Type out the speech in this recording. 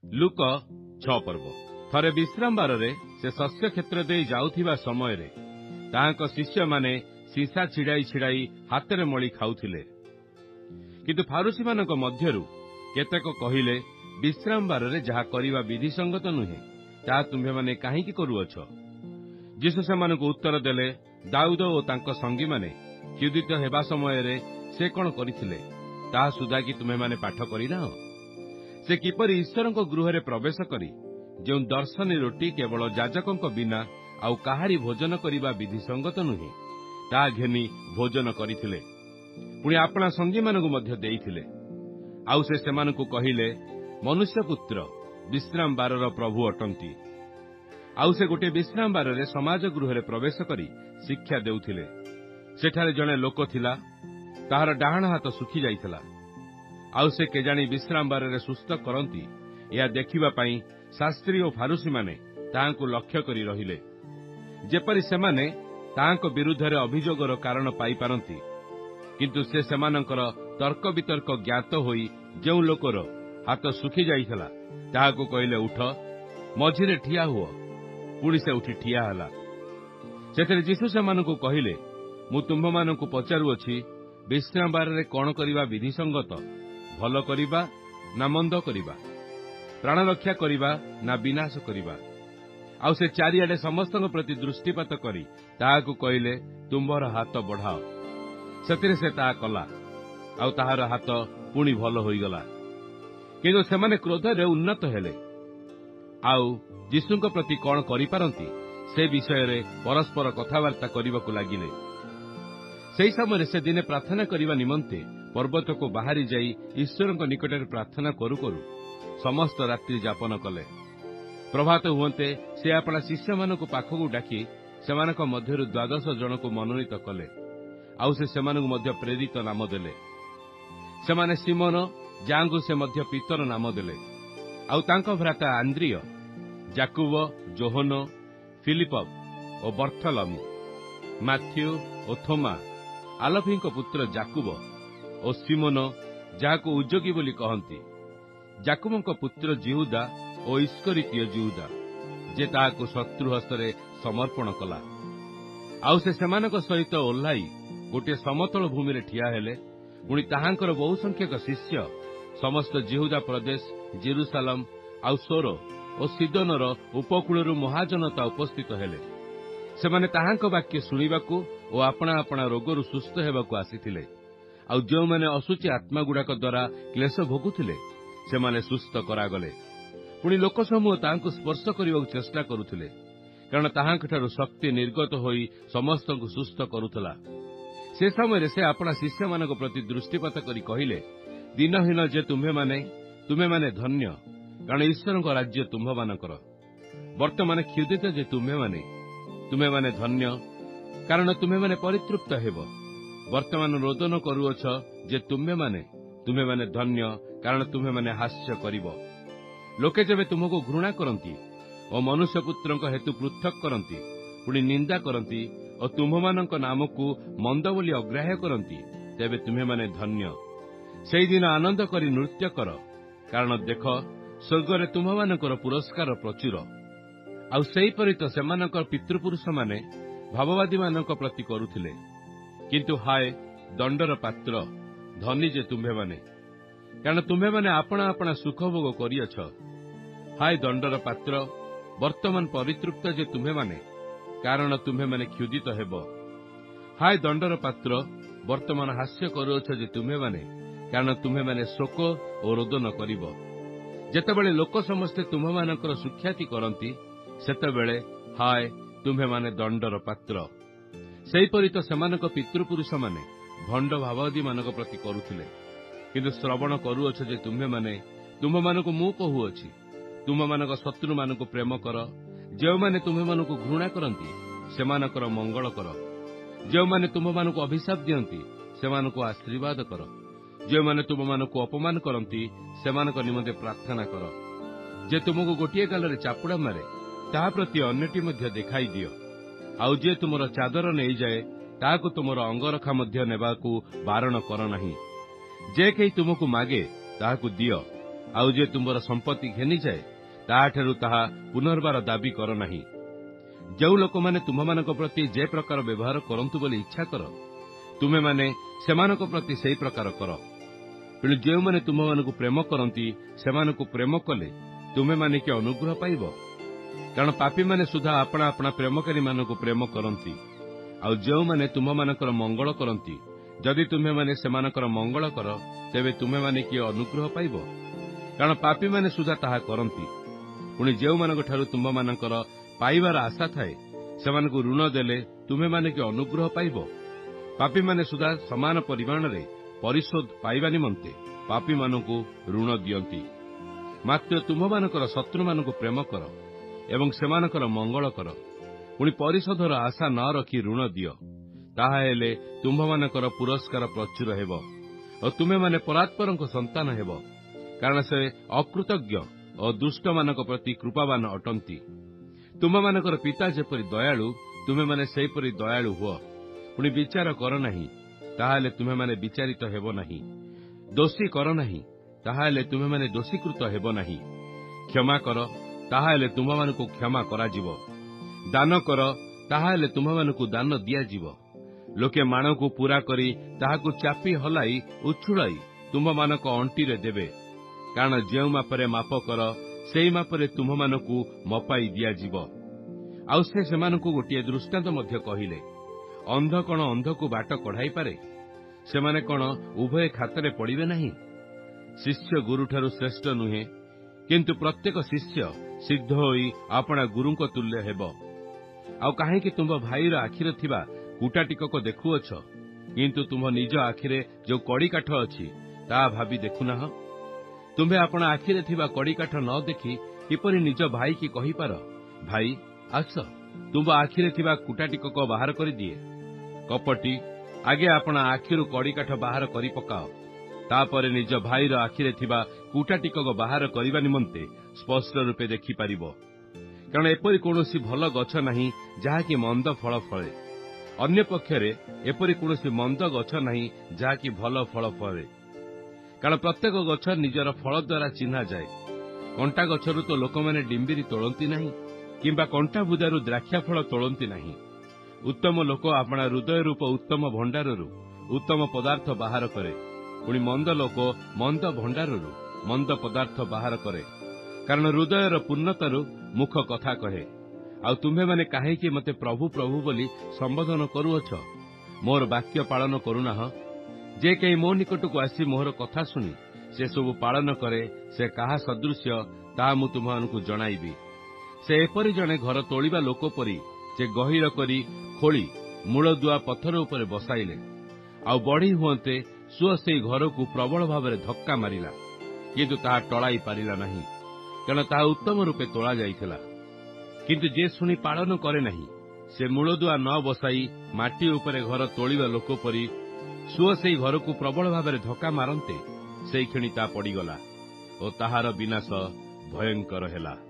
ଲୁକ 6 ପର୍ବ। ଥରେ ବିଶ୍ରାମ ବାରରେ ସେ ଶସ୍ୟ କ୍ଷେତ୍ର ଦେଇ ଯାଉଥିବା ସମୟରେ ତାହାଙ୍କ ଶିଷ୍ୟମାନେ ସିସା ଛିଡ଼ାଇ ଛିଡ଼ାଇ ହାତରେ ମଳି ଖାଉଥିଲେ। କିନ୍ତୁ ଫାରୁସୀମାନଙ୍କ ମଧ୍ୟରୁ କେତେକ କହିଲେ, ବିଶ୍ରାମ ବାରରେ ଯାହା କରିବା ବିଧିସଙ୍ଗତ ନୁହେଁ, ତାହା ତୁମ୍ଭେମାନେ କାହିଁକି କରୁଅଛ? ଯୀଶୁ ସେମାନଙ୍କୁ ଉତ୍ତର ଦେଲେ, ଦାଉଦ ଓ ତାଙ୍କ ସଙ୍ଗୀମାନେ କ୍ଷୁଧିତ ହେବା ସମୟରେ ସେ କ'ଣ କରିଥିଲେ, ତାହା ସୁଦ୍ଧା କି ତୁମେମାନେ ପାଠ କରିନାହଁ? ସେ କିପରି ଈଶ୍ୱରଙ୍କ ଗୃହରେ ପ୍ରବେଶ କରି ଯେଉଁ ଦର୍ଶନୀ ରୋଟି କେବଳ ଯାଜକଙ୍କ ବିନା ଆଉ କାହାରି ଭୋଜନ କରିବା ବିଧିସଙ୍ଗତ ନୁହେଁ, ତାହା ଘେନି ଭୋଜନ କରିଥିଲେ, ପୁଣି ଆପଣା ସଙ୍ଗୀମାନଙ୍କୁ ମଧ୍ୟ ଦେଇଥିଲେ। ଆଉ ସେ ସେମାନଙ୍କୁ କହିଲେ, ମନୁଷ୍ୟପୁତ୍ର ବିଶ୍ରାମ ବାରର ପ୍ରଭୁ ଅଟନ୍ତି। ଆଉ ସେ ଗୋଟିଏ ବିଶ୍ରାମ ବାରରେ ସମାଜ ଗୃହରେ ପ୍ରବେଶ କରି ଶିକ୍ଷା ଦେଉଥିଲେ। ସେଠାରେ ଜଣେ ଲୋକ ଥିଲା, ତାହାର ଡାହାଣ ହାତ ଶୁଖି ଯାଇଥିଲା। ଆଉ ସେ କେଜାଣି ବିଶ୍ରାମ ବାରରେ ସୁସ୍ଥ କରନ୍ତି, ଏହା ଦେଖିବା ପାଇଁ ଶାସ୍ତ୍ରୀ ଓ ଫାରୁସୀମାନେ ତାହାଙ୍କୁ ଲକ୍ଷ୍ୟ କରି ରହିଲେ, ଯେପରି ସେମାନେ ତାହାଙ୍କ ବିରୁଦ୍ଧରେ ଅଭିଯୋଗର କାରଣ ପାଇପାରନ୍ତି। କିନ୍ତୁ ସେ ସେମାନଙ୍କର ତର୍କ ବିତର୍କ ଜ୍ଞାତ ହୋଇ ଯେଉଁ ଲୋକର ହାତ ଶୁଖି ଯାଇଥିଲା ତାହାକୁ କହିଲେ, ଉଠ, ମଝିରେ ଠିଆ ହୁଅ। ପୁଣି ସେ ଉଠି ଠିଆ ହେଲା। ସେଥିରେ ଯୀଶୁ ସେମାନଙ୍କୁ କହିଲେ, ମୁଁ ତୁମ୍ଭମାନଙ୍କୁ ପଚାରୁଅଛି, ବିଶ୍ରାମ ବାରରେ କ'ଣ କରିବା ବିଧିସଙ୍ଗତ? ଭଲ କରିବା ନା ମନ୍ଦ କରିବା? ପ୍ରାଣ ରକ୍ଷା କରିବା ନା ବିନାଶ କରିବା? ଆଉ ସେ ଚାରିଆଡ଼େ ସମସ୍ତଙ୍କ ପ୍ରତି ଦୃଷ୍ଟିପାତ କରି ତାହାକୁ କହିଲେ, ତୁମ୍ଭର ହାତ ବଢ଼ାଅ। ସେଥିରେ ସେ ତାହା କଲା, ଆଉ ତାହାର ହାତ ପୁଣି ଭଲ ହୋଇଗଲା। କିନ୍ତୁ ସେମାନେ କ୍ରୋଧରେ ଉନ୍ନତ ହେଲେ, ଆଉ ଯୀଶୁଙ୍କ ପ୍ରତି କ'ଣ କରିପାରନ୍ତି ସେ ବିଷୟରେ ପରସ୍ପର କଥାବାର୍ତ୍ତା କରିବାକୁ ଲାଗିଲେ। ସେହି ସମୟରେ ସେ ଦିନେ ପ୍ରାର୍ଥନା କରିବା ନିମନ୍ତେ ପର୍ବତକୁ ବାହାରି ଯାଇ ଈଶ୍ୱରଙ୍କ ନିକଟରେ ପ୍ରାର୍ଥନା କରୁ କରୁ ସମସ୍ତ ରାତ୍ରି ଯାପନ କଲେ। ପ୍ରଭାତ ହୁଅନ୍ତେ ସେ ଆପଣା ଶିଷ୍ୟମାନଙ୍କୁ ପାଖକୁ ଡାକି ସେମାନଙ୍କ ମଧ୍ୟରୁ 12 ଜଣଙ୍କୁ ମନୋନୀତ କଲେ। ଆଉ ସେ ସେମାନଙ୍କୁ ମଧ୍ୟ ପ୍ରେରିତ ନାମ ଦେଲେ। ସେମାନେ ସିମୋନ, ଯାହାଙ୍କୁ ସେ ମଧ୍ୟ ପିତର ନାମ ଦେଲେ, ଆଉ ତାଙ୍କ ଭ୍ରାତା ଆନ୍ଦ୍ରିୟ, ଯାକୁବ, ଯୋହନ, ଫିଲିପ ଓ ବର୍ଥଲମୀ, ମାଥ୍ୟୁ ଓ ଥୋମା, ଆଲଫିଙ୍କ ପୁତ୍ର ଯାକୁବ ଓ ସିମୋନ, ଯାହାକୁ ଉଦ୍ଯୋଗୀ ବୋଲି କହନ୍ତି, ଯାକୁବଙ୍କ ପୁତ୍ର ଜିହୁଦା ଓ ଇସ୍କରିତୀୟ ଜିହୁଦା, ଯେ ତାହାକୁ ଶତ୍ରୁ ହସ୍ତରେ ସମର୍ପଣ କଲା। ଆଉ ସେ ସେମାନଙ୍କ ସହିତ ଓହ୍ଲାଇ ଗୋଟିଏ ସମତଳ ଭୂମିରେ ଠିଆ ହେଲେ। ପୁଣି ତାହାଙ୍କର ବହୁ ସଂଖ୍ୟକ ଶିଷ୍ୟ ସମସ୍ତ ଜିହୁଦା ପ୍ରଦେଶ, ଜେରୁସାଲମ, ଆଉ ସୋର ଓ ସିଦୋନର ଉପକୂଳରୁ ମହାଜନତା ଉପସ୍ଥିତ ହେଲେ। ସେମାନେ ତାହାଙ୍କ ବାକ୍ୟ ଶୁଣିବାକୁ ଓ ଆପଣା ଆପଣା ରୋଗରୁ ସୁସ୍ଥ ହେବାକୁ ଆସିଥିଲେ। ଆଉ ଯେଉଁମାନେ ଅଶୁଚି ଆତ୍ମାଗୁଡ଼ାକ ଦ୍ୱାରା କ୍ଲେଶ ଭୋଗୁଥିଲେ, ସେମାନେ ସୁସ୍ଥ କରାଗଲେ। ପୁଣି ଲୋକସମୂହ ତାହାଙ୍କୁ ସ୍ପର୍ଶ କରିବାକୁ ଚେଷ୍ଟା କରୁଥିଲେ, କାରଣ ତାହାଙ୍କଠାରୁ ଶକ୍ତି ନିର୍ଗତ ହୋଇ ସମସ୍ତଙ୍କୁ ସୁସ୍ଥ କରୁଥିଲା। ସେ ସମୟରେ ସେ ଆପଣା ଶିଷ୍ୟମାନଙ୍କ ପ୍ରତି ଦୃଷ୍ଟିପାତ କରି କହିଲେ, ଦିନହୀନ ଯେ ତୁମେମାନେ ଧନ୍ୟ, କାରଣ ଈଶ୍ୱରଙ୍କ ରାଜ୍ୟ ତୁମ୍ଭମାନଙ୍କର। ବର୍ତ୍ତମାନ କ୍ଷୁଧିତ ଯେ ତୁମେମାନେ ଧନ୍ୟ, କାରଣ ତୁମେମାନେ ପରିତୃପ୍ତ ହେବ। ବର୍ତ୍ତମାନ ରୋଦନ କରୁଅଛ ଯେ ତୁମେମାନେ ଧନ୍ୟ, କାରଣ ତୁମେମାନେ ହାସ୍ୟ କରିବ। ଲୋକେ ଯେବେ ତୁମକୁ ଘୃଣା କରନ୍ତି ଓ ମନୁଷ୍ୟପୁତ୍ରଙ୍କ ହେତୁ ପୃଥକ କରନ୍ତି, ପୁଣି ନିନ୍ଦା କରନ୍ତି ଓ ତୁମ୍ଭମାନଙ୍କ ନାମକୁ ମନ୍ଦ ବୋଲି ଅଗ୍ରାହ୍ୟ କରନ୍ତି, ତେବେ ତୁମେମାନେ ଧନ୍ୟ। ସେହିଦିନ ଆନନ୍ଦ କରି ନୃତ୍ୟ କର, କାରଣ ଦେଖ, ସ୍ୱର୍ଗରେ ତୁମ୍ଭମାନଙ୍କର ପୁରସ୍କାର ପ୍ରଚୁର। ଆଉ ସେହିପରି ତ ସେମାନଙ୍କର ପିତୃପୁରୁଷମାନେ ଭାବବାଦୀମାନଙ୍କ ପ୍ରତି କରୁଥିଲେ। କିନ୍ତୁ ହାୟ ଦଣ୍ଡର ପାତ୍ର, ଧନୀ ଯେ ତୁମ୍ଭେମାନେ, କାରଣ ତୁମ୍ଭେମାନେ ଆପଣା ଆପଣା ସୁଖଭୋଗ କରିଅଛ। ହାୟ ଦଣ୍ଡର ପାତ୍ର, ବର୍ତ୍ତମାନ ପରିତୃପ୍ତ ଯେ ତୁମ୍ଭେମାନେ, କାରଣ ତୁମ୍ଭେମାନେ କ୍ଷୁଧିତ ହେବ। ହାୟ ଦଣ୍ଡର ପାତ୍ର, ବର୍ତ୍ତମାନ ହାସ୍ୟ କରୁଅଛ ଯେ ତୁମ୍ଭେମାନେ, କାରଣ ତୁମ୍ଭେମାନେ ଶୋକ ଓ ରୋଦନ କରିବ। ଯେତେବେଳେ ଲୋକ ସମସ୍ତେ ତୁମ୍ଭମାନଙ୍କର ସୁଖ୍ୟାତି କରନ୍ତି, ସେତେବେଳେ ହାୟ ତୁମ୍ଭେମାନେ ଦଣ୍ଡର ପାତ୍ର। ସେହିପରି ତ ସେମାନଙ୍କ ପିତୃପୁରୁଷମାନେ ଭଣ୍ଡ ଭାବବାଦୀମାନଙ୍କ ପ୍ରତି କରୁଥିଲେ। କିନ୍ତୁ ଶ୍ରବଣ କରୁଅଛ ଯେ ତୁମ୍ଭମାନଙ୍କୁ ମୁଁ କହୁଅଛି, ତୁମ୍ଭମାନଙ୍କ ଶତ୍ରୁମାନଙ୍କୁ ପ୍ରେମ କର, ଯେଉଁମାନେ ତୁମ୍ଭମାନଙ୍କୁ ଘୃଣା କରନ୍ତି ସେମାନଙ୍କର ମଙ୍ଗଳ କର, ଯେଉଁମାନେ ତୁମ୍ଭମାନଙ୍କୁ ଅଭିଶାପ ଦିଅନ୍ତି ସେମାନଙ୍କୁ ଆଶୀର୍ବାଦ କର, ଯେଉଁମାନେ ତୁମମାନଙ୍କୁ ଅପମାନ କରନ୍ତି ସେମାନଙ୍କ ନିମନ୍ତେ ପ୍ରାର୍ଥନା କର। ଯେ ତୁମକୁ ଗୋଟିଏ ଗାଲରେ ଚାପୁଡ଼ା ମାରେ, ତାହା ପ୍ରତି ଅନ୍ୟଟି ମଧ୍ୟ ଦେଖାଇ ଦିଅ। ଆଉ ଯିଏ ତୁମର ଚାଦର ନେଇଯାଏ, ତାହାକୁ ତୁମର ଅଙ୍ଗରଖା ମଧ୍ୟ ନେବାକୁ ବାରଣ କର ନାହିଁ। ଯେ କେହି ତୁମକୁ ମାଗେ ତାହାକୁ ଦିଅ, ଆଉ ଯେ ତୁମର ସମ୍ପତ୍ତି ଘେନିଯାଏ ତାହାଠାରୁ ତାହା ପୁନର୍ବାର ଦାବି କର ନାହିଁ। ଯେଉଁ ଲୋକମାନେ ତୁମମାନଙ୍କ ପ୍ରତି ଯେ ପ୍ରକାର ବ୍ୟବହାର କରନ୍ତୁ ବୋଲି ଇଚ୍ଛା କର, ତୁମେମାନେ ସେମାନଙ୍କ ପ୍ରତି ସେହି ପ୍ରକାର କର। ତେଣୁ ଯେଉଁମାନେ ତୁମମାନଙ୍କୁ ପ୍ରେମ କରନ୍ତି ସେମାନଙ୍କୁ ପ୍ରେମ କଲେ ତୁମେମାନେ କି ଅନୁଗ୍ରହ ପାଇବ? କାରଣ ପାପୀମାନେ ସୁଦ୍ଧା ଆପଣା ଆପଣା ପ୍ରେମକାରୀମାନଙ୍କୁ ପ୍ରେମ କରନ୍ତି। ଆଉ ଯେଉଁମାନେ ତୁମମାନଙ୍କର ମଙ୍ଗଳ କରନ୍ତି, ଯଦି ତୁମେମାନେ ସେମାନଙ୍କର ମଙ୍ଗଳ କର, ତେବେ ତୁମେମାନେ କି ଅନୁଗ୍ରହ ପାଇବ? କାରଣ ପାପୀମାନେ ସୁଦ୍ଧା ତାହା କରନ୍ତି। ପୁଣି ଯେଉଁମାନଙ୍କଠାରୁ ତୁମମାନଙ୍କର ପାଇବାର ଆଶା ଥାଏ, ସେମାନଙ୍କୁ ଋଣ ଦେଲେ ତୁମେମାନେ କି ଅନୁଗ୍ରହ ପାଇବ? ପାପୀମାନେ ସୁଦ୍ଧା ସମାନ ପରିମାଣରେ ପରିଶୋଧ ପାଇବା ନିମନ୍ତେ ପାପୀମାନଙ୍କୁ ଋଣ ଦିଅନ୍ତି। ମାତ୍ର ତୁମମାନଙ୍କର ଶତ୍ରୁମାନଙ୍କୁ ପ୍ରେମ କର ଏବଂ ସେମାନଙ୍କର ମଙ୍ଗଳ କର। ପୁଣି ପରିଶୋଧର ଆଶା ନ ରଖି ଋଣ ଦିଅ। ତାହାହେଲେ ତୁମ୍ଭମାନଙ୍କର ପୁରସ୍କାର ପ୍ରଚୁର ହେବ ଓ ତୁମେମାନେ ପରାତ୍ପରଙ୍କ ସନ୍ତାନ ହେବ, କାରଣ ସେ ଅକୃତଜ୍ଞ ଓ ଦୁଷ୍ଟମାନଙ୍କ ପ୍ରତି କୃପାବାନ ଅଟନ୍ତି। ତୁମମାନଙ୍କର ପିତା ଯେପରି ଦୟାଳୁ, ତୁମେମାନେ ସେହିପରି ଦୟାଳୁ ହୁଅ। ପୁଣି ବିଚାର କର ନାହିଁ, ତାହାହେଲେ ତୁମେମାନେ ବିଚାରିତ ହେବ ନାହିଁ। ଦୋଷୀ କର ନାହିଁ, ତାହାହେଲେ ତୁମେମାନେ ଦୋଷୀକୃତ ହେବ ନାହିଁ। କ୍ଷମା କର, ତାହାହେଲେ ତୁମମାନଙ୍କୁ କ୍ଷମା କରାଯିବ। ଦାନ କର, ତାହାହେଲେ ତୁମମାନଙ୍କୁ ଦାନ ଦିଆଯିବ। ଲୋକେ ମାଣକୁ ପୂରା କରି ତାହାକୁ ଚାପି ହଲାଇ ଉଛୁଳାଇ ତୁମମାନଙ୍କ ଅଣ୍ଟିରେ ଦେବେ। କାରଣ ଯେଉଁ ମାପରେ ମାପ କର, ସେହି ମାପରେ ତୁମମାନଙ୍କୁ ମପାଇ ଦିଆଯିବ। ଆଉ ସେ ସେମାନଙ୍କୁ ଗୋଟିଏ ଦୃଷ୍ଟାନ୍ତ ମଧ୍ୟ କହିଲେ, ଅନ୍ଧ କଣ ଅନ୍ଧକୁ ବାଟ କଢ଼ାଇପାରେ? ସେମାନେ କଣ ଉଭୟ ଖାତରେ ପଡ଼ିବେ ନାହିଁ? ଶିଷ୍ୟ ଗୁରୁଠାରୁ ଶ୍ରେଷ୍ଠ ନୁହେଁ, କିନ୍ତୁ ପ୍ରତ୍ୟେକ ଶିଷ୍ୟ ସିଦ୍ଧ ହୋଇ ଆପଣା ଗୁରୁଙ୍କ ତୁଲ୍ୟ ହେବ। ଆଉ କାହିଁକି ତୁମ୍ଭ ଭାଇର ଆଖିରେ ଥିବା କୁଟାଟିକକ ଦେଖୁଅଛ, କିନ୍ତୁ ତୁମ୍ଭ ନିଜ ଆଖିରେ ଯେଉଁ କଡ଼ିକାଠ ଅଛି ତାହା ଭାବି ଦେଖୁନାହଁ? ତୁମ୍ଭେ ଆପଣା ଆଖିରେ ଥିବା କଡ଼ିକାଠ ନ ଦେଖି କିପରି ନିଜ ଭାଇକି କହିପାର, ଭାଇ ଆସ, ତୁମ୍ଭ ଆଖିରେ ଥିବା କୁଟାଟିକକ ବାହାର କରିଦିଏ? କପଟି, ଆଗେ ଆପଣା ଆଖିରୁ କଡ଼ିକାଠ ବାହାର କରି ପକାଅ, ତାପରେ ନିଜ ଭାଇର ଆଖିରେ ଥିବା କୁଟାଟିକକ ବାହାର କରିବା ନିମନ୍ତେ ସ୍ପଷ୍ଟ ରୂପେ ଦେଖିପାରିବ। କାରଣ ଏପରି କୌଣସି ଭଲ ଗଛ ନାହିଁ ଯାହାକି ମନ୍ଦ ଫଳ ଫଳେ। ଅନ୍ୟପକ୍ଷରେ ଏପରି କୌଣସି ମନ୍ଦ ଗଛ ନାହିଁ ଯାହାକି ଭଲ ଫଳ ଫଳେ। କାରଣ ପ୍ରତ୍ୟେକ ଗଛ ନିଜର ଫଳ ଦ୍ୱାରା ଚିହ୍ନାଯାଏ। କଣ୍ଟା ଗଛରୁ ତ ଲୋକମାନେ ଡିମ୍ବିରି ତୋଳନ୍ତି ନାହିଁ, କିମ୍ବା କଣ୍ଟା ବୁଦାରୁ ଦ୍ରାକ୍ଷା ଫଳ ତୋଳନ୍ତି ନାହିଁ। ଉତ୍ତମ ଲୋକ ଆପଣା ହୃଦୟ ରୂପ ଉତ୍ତମ ଭଣ୍ଡାରରୁ ଉତ୍ତମ ପଦାର୍ଥ ବାହାର କରେ। ପୁଣି ମନ୍ଦ ଲୋକ ମନ୍ଦ ଭଣ୍ଡାରରୁ ମନ୍ଦ ପଦାର୍ଥ ବାହାର କରେ। କାରଣ ହୃଦୟର ପୂର୍ଣ୍ଣତାରୁ ମୁଖ କଥା କହେ। ଆଉ ତୁମ୍ଭେମାନେ କାହିଁକି ମୋତେ ପ୍ରଭୁ ପ୍ରଭୁ ବୋଲି ସମ୍ବୋଧନ କରୁଅଛ, ମୋର ବାକ୍ୟ ପାଳନ କରୁନାହଁ? ଯେ କେହି ମୋ ନିକଟକୁ ଆସି ମୋହର କଥା ଶୁଣି ସେସବୁ ପାଳନ କରେ, ସେ କାହା ସଦୃଶ୍ୟ ତାହା ମୁଁ ତୁମମାନଙ୍କୁ ଜଣାଇବି। ସେ ଏପରି ଜଣେ ଘର ତୋଳିବା ଲୋକ ପରି, ଯେ ଗହୀର କରି ଖୋଳି ମୂଳଦୁଆ ପଥର ଉପରେ ବସାଇଲେ। ଆଉ ବଢ଼ି ହୁଅନ୍ତେ ସୁଅ ସେହି ଘରକୁ ପ୍ରବଳ ଭାବରେ ଧକ୍କା ମାରିଲା, କିନ୍ତୁ ତାହା ଟଳାଇ ପାରିଲା ନାହିଁ, କାରଣ ତାହା ଉତ୍ତମ ରୂପେ ତୋଳା ଯାଇଥିଲା। କିନ୍ତୁ ଯେ ଶୁଣି ପାଳନ କରେ ନାହିଁ, ସେ ମୂଳଦୁଆ ନ ବସାଇ ମାଟି ଉପରେ ଘର ତୋଳିବା ଲୋକ ପରି, ସୁଅ ସେହି ଘରକୁ ପ୍ରବଳ ଭାବରେ ଧକ୍କା ମାରନ୍ତେ ସେହି କ୍ଷଣି ତାହା ପଡ଼ିଗଲା ଓ ତାହାର ବିନାଶ ଭୟଙ୍କର ହେଲା।